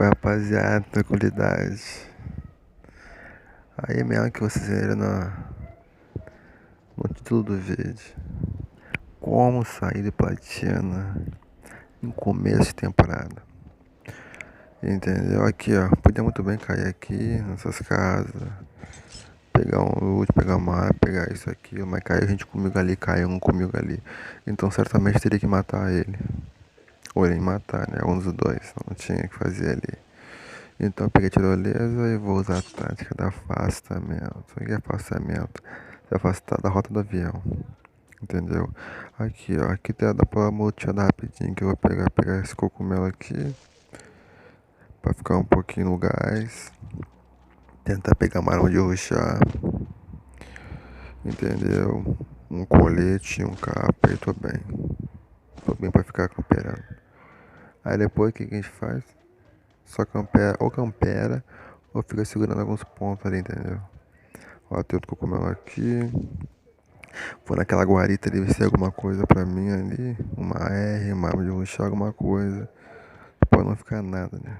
Oi, rapaziada, tranquilidade. Aí mesmo que vocês viram no título do vídeo. Como sair de platina em começo de temporada. Entendeu? Aqui, ó. Podia muito bem cair aqui nessas casas. Pegar um loot, pegar uma arma, pegar isso aqui. Mas caiu gente comigo ali, caiu um comigo ali. Então certamente teria que matar ele. Ou ele matar, né? Um dos dois. Não tinha que fazer ali. Então eu peguei a tirolesa e vou usar a tática do afastamento. O que é afastamento? Se afastar da rota do avião. Entendeu? Aqui, ó. Aqui dá pra multiar rapidinho que eu vou pegar esse cogumelo aqui. Pra ficar um pouquinho no gás. Tentar pegar uma arma de rushar. Entendeu? Um colete, um capa e tô bem. Tô bem pra ficar camperando. Aí depois o que a gente faz? Só campera, ou campera, ou fica segurando alguns pontos ali, entendeu? Ó, tem outro cogumelo aqui. Vou naquela guarita ali ver se tem alguma coisa pra mim ali. Uma R, uma arma de ruxar, alguma coisa. Pode não ficar nada, né?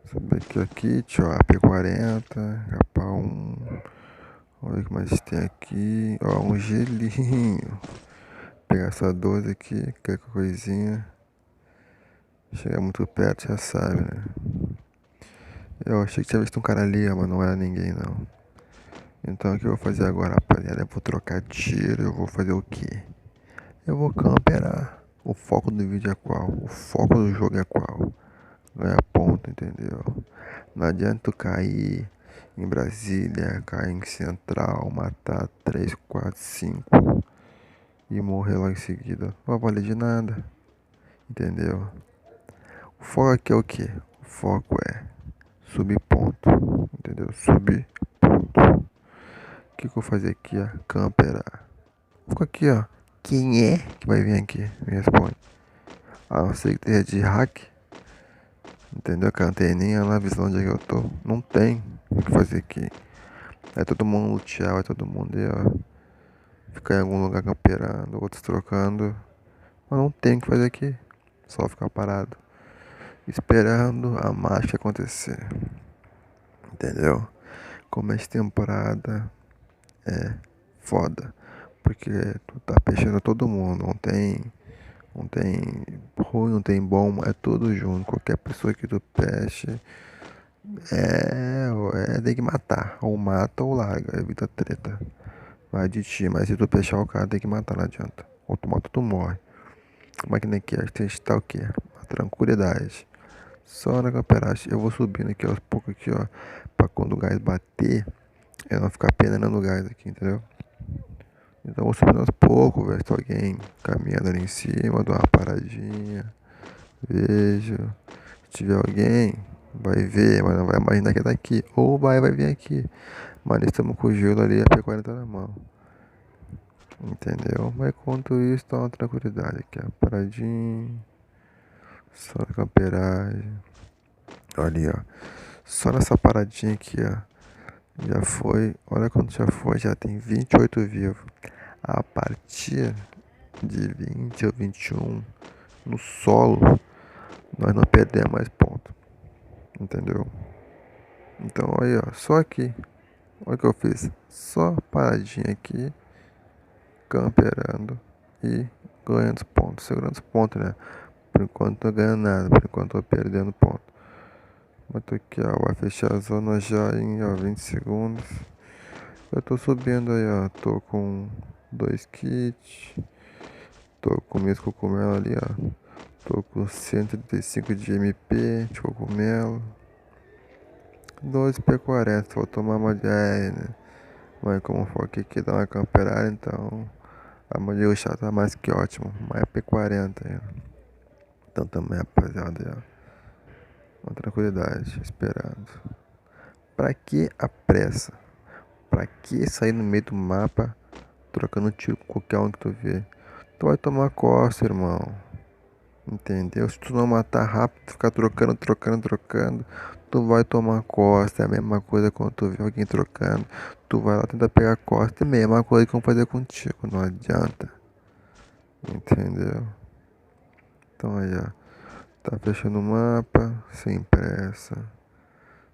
Saber aqui, ó, kit, ó, AP40, capa 1. Vamos ver o que mais tem aqui. Ó, um gelinho. Vou pegar essa 12 aqui, qualquer coisinha. Chegar muito perto, já sabe, né? Eu achei que tinha visto um cara ali, ó, mas não era ninguém, não. Então o que eu vou fazer agora, rapaziada? Eu vou trocar tiro, eu vou fazer o quê? Eu vou camperar. O foco do vídeo é qual? O foco do jogo é qual? Ganhar ponto, entendeu? Não adianta tu cair em Brasília, cair em Central, matar 3, 4, 5 e morrer logo em seguida. Não vai valer de nada, entendeu? O foco aqui é o quê? O foco é subir ponto, entendeu? Subir ponto. O que eu vou fazer aqui, ó? Camperar. Fico aqui, ó. Quem é que vai vir aqui? Me responde. A não ser que tenha de hack. Entendeu? Que não tem nem a visão de onde eu tô. Não tem o que fazer aqui. Aí todo mundo lutear, vai todo mundo aí, ó. Ficar em algum lugar camperando, outros trocando. Mas não tem o que fazer aqui. Só ficar parado. Esperando a mágica acontecer. Entendeu? Começo de temporada é foda. Porque tu tá peixando todo mundo. Não tem ruim, não tem bom, é tudo junto. Qualquer pessoa que tu peste tem que matar. Ou mata ou larga, evita treta. Vai de ti, mas se tu peixar o cara tem que matar, não adianta. Ou tu mata ou tu morre. Como é que nem que a gente tá o quê? A tranquilidade. Só na camperagem. Eu vou subindo aqui aos poucos aqui, ó. Pra quando o gás bater, eu não ficar penando o gás aqui, entendeu? Então eu vou subindo aos poucos, ver se alguém caminhando ali em cima, dou uma paradinha. Vejo. Se tiver alguém, vai ver, mas não vai imaginar que é daqui. Ou vai vir aqui. Mas nós estamos com o gelo ali, a P40 na mão. Entendeu? Mas enquanto isso, tá uma tranquilidade aqui, ó. Paradinho. Só na camperagem. Olha ali, ó. Só nessa paradinha aqui, ó. Já foi. Olha quanto já foi. Já tem 28 vivos. A partir de 20 ou 21 no solo, nós não perdemos mais ponto. Entendeu? Então, aí, ó. Só aqui. Olha o que eu fiz. Só paradinha aqui. Camperando. E ganhando os pontos. Segurando os pontos, né? Por enquanto não tô ganhando nada. Por enquanto tô perdendo ponto. Mas tô aqui, ó. Vai fechar a zona já em, ó, 20 segundos. Eu tô subindo aí, ó. Tô com 2 kits. Tô com o mesmo cogumelo ali, ó. Tô com 135 de MP de cogumelo. 12 P40, vou tomar uma de R, né? Mas como for aqui dá uma camperada, então a modelo chá tá mais que ótimo. Mas é P40 aí, ó. Então também, rapaziada, ó. Uma tranquilidade, esperando. Pra que a pressa? Pra que sair no meio do mapa trocando tiro com qualquer um que tu vê? Tu vai tomar costa, irmão. Entendeu? Se tu não matar rápido, ficar trocando, tu vai tomar costa. É a mesma coisa quando tu vê alguém trocando. Tu vai lá tentar pegar costa. É a mesma coisa que vão fazer contigo. Não adianta. Entendeu? Então aí, ó. Tá fechando o mapa, sem pressa.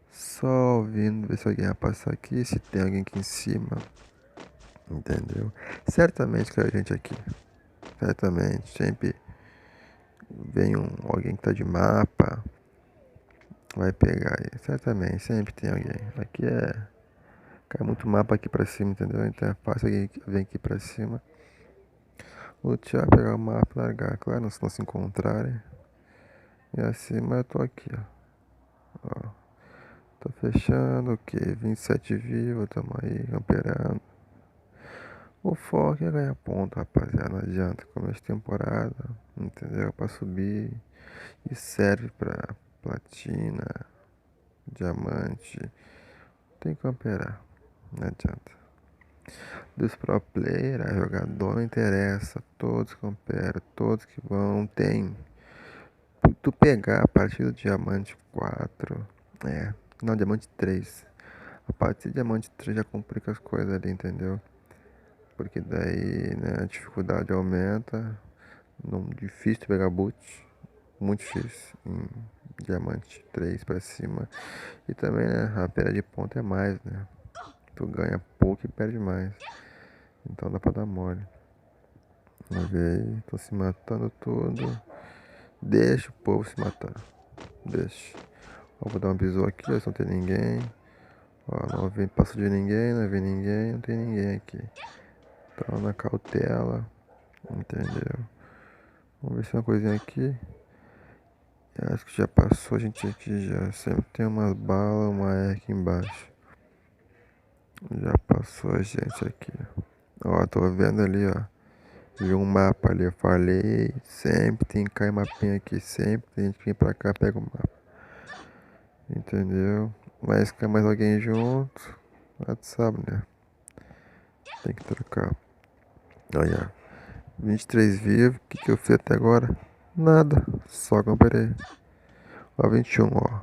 Só ouvindo, ver se alguém vai passar aqui, se tem alguém aqui em cima. Entendeu? Certamente tem gente aqui. Certamente. Sempre vem alguém que tá de mapa. Vai pegar aí. Certamente, sempre tem alguém. Aqui cai muito mapa aqui pra cima, entendeu? Então é fácil alguém vir aqui pra cima. Lutear, pegar o mapa e largar. Claro, se não se encontrarem. E assim, mas eu tô aqui, ó. Tô fechando o quê? 27 vivos, tamo aí, camperando. O foco é ganhar ponto, rapaziada. Não adianta. Começo de temporada, entendeu? Pra subir. E serve pra platina, diamante. Tem que camperar. Não adianta. Dos pro player, a jogador não interessa. Todos camperam, todos que vão, tem. Tu pegar a partir do diamante 4, não, diamante 3. A partir do diamante 3 já complica as coisas ali, entendeu? Porque daí, né, a dificuldade aumenta. Não, difícil pegar boot, muito difícil em diamante 3 pra cima. E também, né, a perda de ponto é mais, né? Tu ganha pouco e perde mais. Então dá pra dar mole. Vamos ver aí, tô se matando tudo. Deixa o povo se matar. Deixa. Ó, vou dar um bisu aqui, ó, se não tem ninguém. Ó, não vem, passo de ninguém, não vem ninguém, não tem ninguém aqui. Então na cautela, entendeu? Vamos ver se tem uma coisinha aqui. Eu acho que já passou a gente aqui já. Sempre tem umas balas, uma R aqui embaixo. Já passou a gente aqui. Ó, tô vendo ali, ó. Vi um mapa ali, eu falei. Sempre tem que cair mapinha aqui. Sempre tem gente que vem pra cá, pega o mapa. Entendeu? Mas quer mais alguém junto? Ah, tu sabe, né? Tem que trocar. Olha, 23 vivos. O que que eu fiz até agora? Nada. Só comprei. Ó, 21, ó.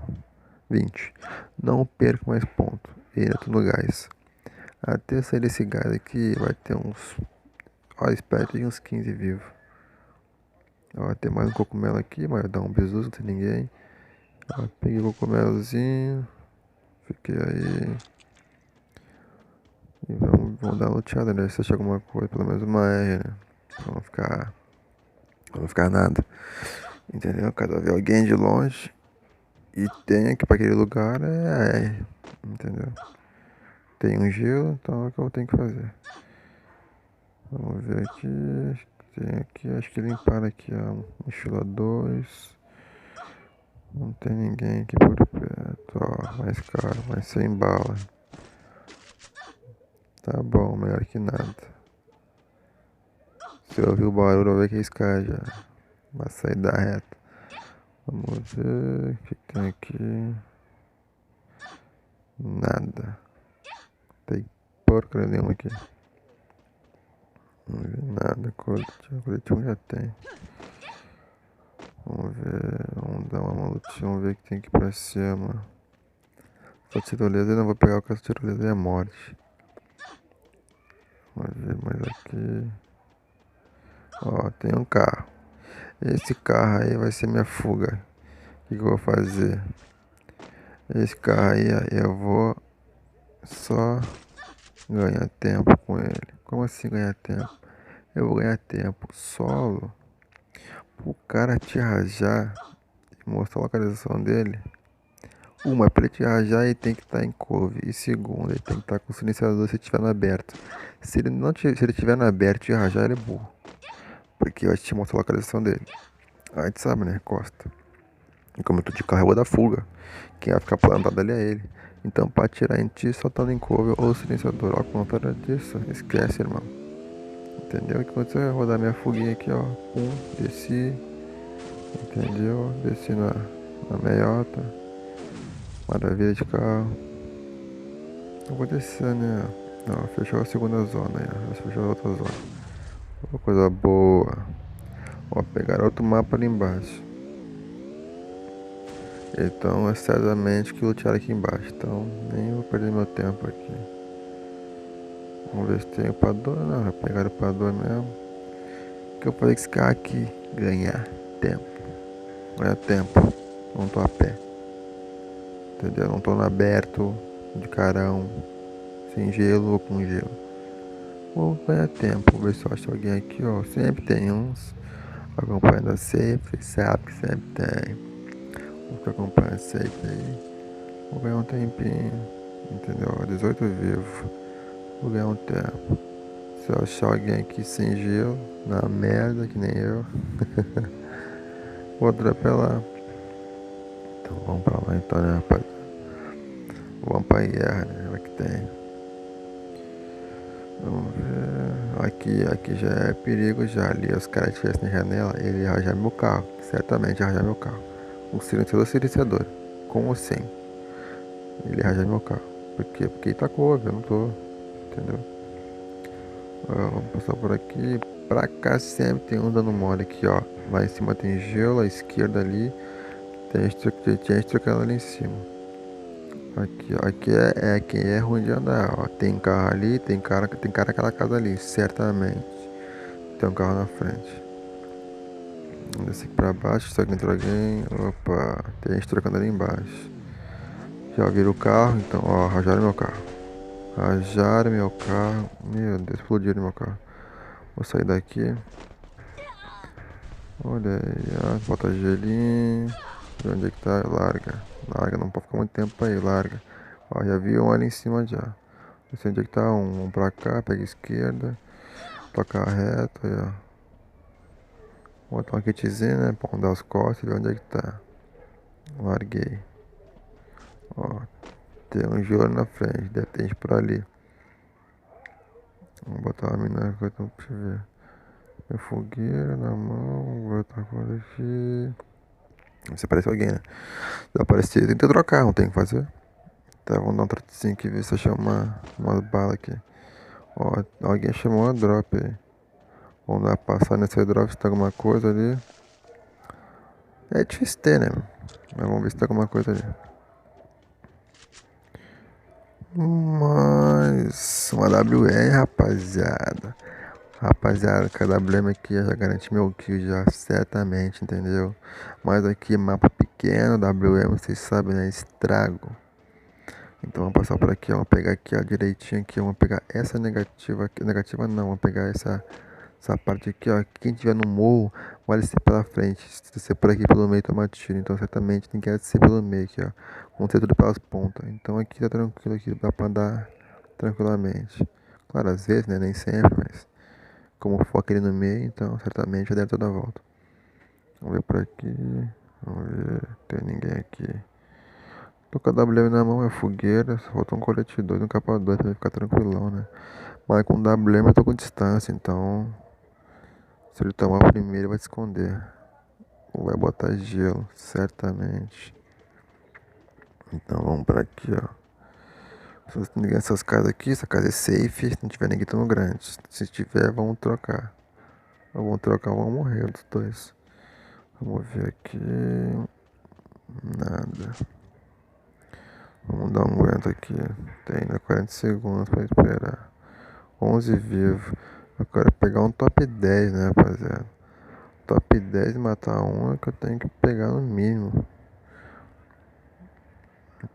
20. Não perco mais ponto. E ainda tô no gás. Até sair desse gás aqui vai ter uns. Ó, espero que tenha uns 15 vivos. Ó, tem mais um cogumelo aqui, mas vai dar um bisu, não tem ninguém. Ó, peguei o cogumelozinho. Fiquei aí. E vamos dar uma luteada, né? Se achar alguma coisa, pelo menos uma R, né? Pra não ficar nada. Entendeu? Cada vez alguém de longe. E tem aqui pra aquele lugar é a R. Entendeu? Tem um gelo, então é o que eu tenho que fazer. Vamos ver aqui. Acho que tem aqui, acho que limparam aqui, ó. Mochila 2. Não tem ninguém aqui por perto, ó. Mais caro, mas sem bala. Tá bom, melhor que nada. Se eu ouvir o barulho, eu vou ver que é esse cara já. Vai sair da reta. Vamos ver o que tem aqui. Nada. Tem porcaria nenhuma aqui. Não vi nada. Coletivo já tem. Vamos ver. Vamos dar uma malutinha. Vamos ver o que tem aqui pra cima. Só tirolesa eu não vou pegar o caso de tirolesa é morte. Vamos ver mais aqui. Ó, tem um carro. Esse carro aí vai ser minha fuga. O que eu vou fazer? Esse carro aí eu vou só ganhar tempo com ele. Como assim ganhar tempo? Eu vou ganhar tempo solo pro cara te rajar e mostrar a localização dele. Uma, pra ele te rajar, ele tem que estar em couve. E segunda, ele tem que estar com o silenciador se estiver no aberto. Se ele não se ele estiver no aberto e te rajar, ele é burro. Porque vai te mostrar a localização dele. A gente sabe, né? Costa. E como eu tô de carro, eu vou dar fuga. Quem vai ficar plantado ali é ele. Então, pra atirar em ti, só tá no cover ou silenciador. Ó, contrário disso, esquece, irmão. Entendeu? Enquanto eu vou dar minha fuguinha aqui, ó. Pum, desci. Entendeu? Desci na meiota. Maravilha de carro. Eu vou descer, né? Não, fechou a segunda zona aí, ó. Fechou a outra zona. Uma coisa boa. Ó, pegaram outro mapa ali embaixo. Então é certamente que lutearam aqui embaixo. Então nem vou perder meu tempo aqui. Vamos ver se tem o padrão. Não, já pegaram o padrão mesmo. Que eu falei que esse cara aqui ganhar tempo. Ganha tempo. Não tô a pé. Entendeu? Não tô no aberto, de carão, sem gelo ou com gelo. Vou ganhar tempo. Vou ver se eu acho alguém aqui, ó. Sempre tem uns. Acompanhando sempre. Sabe que sempre tem. Vou ficar acompanhando sempre aí. Vou ganhar um tempinho. Entendeu? 18 vivo. Vou ganhar um tempo. Se eu achar alguém aqui sem gelo, na merda, que nem eu, vou atropelar. Então vamos pra lá então, né, rapaz? Vamos pra guerra, né? Ela que tem. Vamos ver. Aqui já é perigo já. Ali os caras estivessem na janela, ele ia rajar meu carro. Certamente ia rajar meu carro. Um silenciador. Com ou sem. Ele ia rajar meu carro. Por quê? Porque ele tacou, eu não tô. Entendeu? Vamos passar por aqui. Pra cá sempre tem um dando mole aqui, ó. Lá em cima tem gelo, à esquerda ali. Tem estrucando ali em cima. Aqui, ó, aqui é quem é ruim de andar, ó. Tem carro ali, tem cara naquela casa ali, certamente. Tem um carro na frente. Vamos descer aqui pra baixo, se alguém entrou alguém. Opa, tem gente trocando ali embaixo. Já viram o carro, então, ó, rajaram meu carro. Rajaram meu carro. Meu Deus, explodiram meu carro. Vou sair daqui. Olha aí, ó, bota gelinho. De onde é que tá? Larga. Larga, não pode ficar muito tempo aí, larga. Ó, já vi um ali em cima já. Não sei onde é que tá um. Vamos pra cá, pega a esquerda. Toca reto aí, ó. Botar uma kitzinha, né? Pra dar as costas e ver onde é que tá. Larguei. Ó, tem um Joro na frente, deve ter gente por ali. Vou botar uma mina que eu tô pra ver. Minha fogueira na mão, vou botar a coisa aqui. Se aparecer alguém, né? Se aparecer, tem que trocar, não tem o que fazer. Tá, vamos dar um trotezinho aqui, ver se eu chamo uma bala aqui. Ó, alguém chamou uma drop aí. Vamos dar passar nesse drop se tem alguma coisa ali. É difícil ter, né? Mas vamos ver se tem alguma coisa ali. Mas uma WM, rapaziada. Rapaziada, com a WM aqui já garante meu kill já, certamente, entendeu? Mas aqui mapa pequeno, WM, vocês sabem, né? Estrago. Então vamos passar por aqui, ó. Vamos pegar aqui, ó, direitinho aqui. Vamos pegar essa negativa aqui. Negativa não, vamos pegar essa parte aqui, ó. Quem tiver no morro, vai descer pela frente. Se descer por aqui pelo meio, toma tiro. Então certamente tem que descer pelo meio aqui, ó. Vamos ter tudo pelas pontas. Então aqui tá tranquilo aqui, dá pra andar tranquilamente. Claro, às vezes, né? Nem sempre, mas como for aquele no meio, então certamente já deve toda a volta. Vamos ver por aqui. Vamos ver. Tem ninguém aqui. Tô com a WM na mão, é fogueira. Só falta um colete 2 um capa 2 pra ficar tranquilão, né? Mas com o WM eu tô com distância, então. Se ele tomar o primeiro, ele vai se esconder. Ou vai botar gelo, certamente. Então vamos pra aqui, ó. Se não tem ninguém nessas casas aqui, essa casa é safe. Se não tiver ninguém tão grande. Se tiver, vamos trocar. Ou vamos trocar, vamos morrer dos dois. Vamos ver aqui. Nada. Vamos dar um aguento aqui. Tem ainda 40 segundos pra esperar. 11 vivos. Eu quero pegar um top 10, né, rapaziada? Top 10 e matar um é que eu tenho que pegar no mínimo.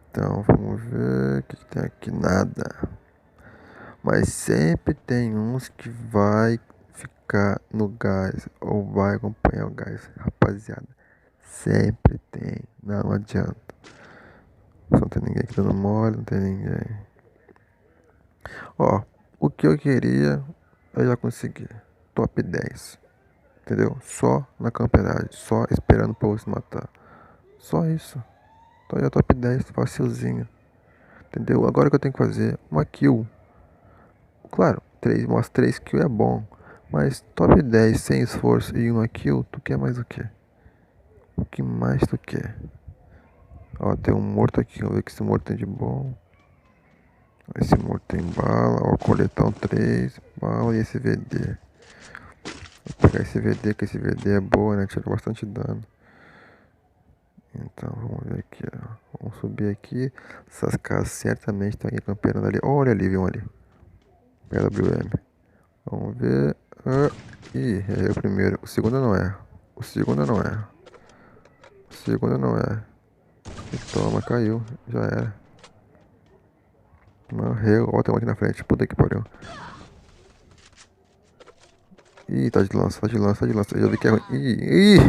Então vamos ver o que tem aqui. Nada. Mas sempre tem uns que vai ficar no gás ou vai acompanhar o gás, rapaziada. Sempre tem. Não adianta. Só não tem ninguém aqui dando mole, não tem ninguém. Ó, o que eu queria, eu já consegui. Top 10. Entendeu? Só na camperagem. Só esperando o povo se matar. Só isso. Então já top 10, facilzinho. Entendeu? Agora o que eu tenho que fazer? Uma kill. Claro, umas 3 kills é bom. Mas top 10 sem esforço e uma kill, tu quer mais o quê? O que mais tu quer? Ó, tem um morto aqui. Vamos ver o que esse morto tem de bom. Esse morto tem bala. Ó, coletão 3 bala e esse VD. Vou pegar esse VD, que esse VD é boa, né? Tira bastante dano. Então, vamos ver aqui, ó. Vamos subir aqui. Essas casas certamente estão aqui campeando ali. Olha ali, viu ali. PWM. Vamos ver. Ih, errei o primeiro. O segundo não é. O segundo não é. Segunda não é. E toma, caiu. Já era. Morreu. Ó, tem um aqui na frente. Puta que pariu. Ih, tá de lança, tá de lança, tá de lança. Eu já vi que é ruim. Ih, ih.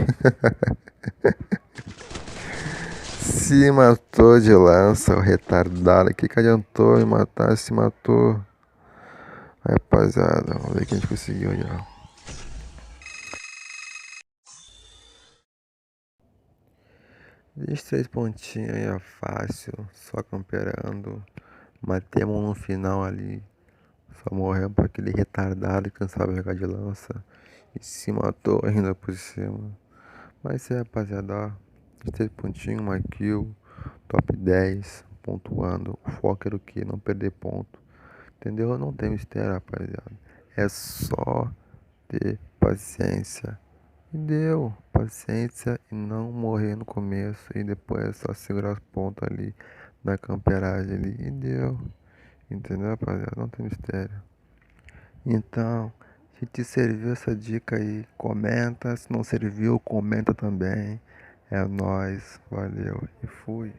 Se matou de lança, o retardado. Que adiantou me matar? Se matou. Rapaziada, vamos ver o que a gente conseguiu já. 23 pontinhos aí, ó, fácil. Só camperando. Matemos um no final ali. Só morremos pra aquele retardado que cansava de jogar de lança. E se matou ainda por cima. Mas é, rapaziada, ó. 23 pontinhos, uma kill. Top 10. Pontuando. O foco era o que? Não perder ponto. Entendeu? Não tem mistério, rapaziada. É só ter paciência. E deu paciência e não morrer no começo. E depois é só segurar os pontos ali na camperagem ali. E deu. Entendeu, rapaziada? Não tem mistério. Então, se te serviu essa dica aí, comenta. Se não serviu, comenta também. É nóis. Valeu e fui.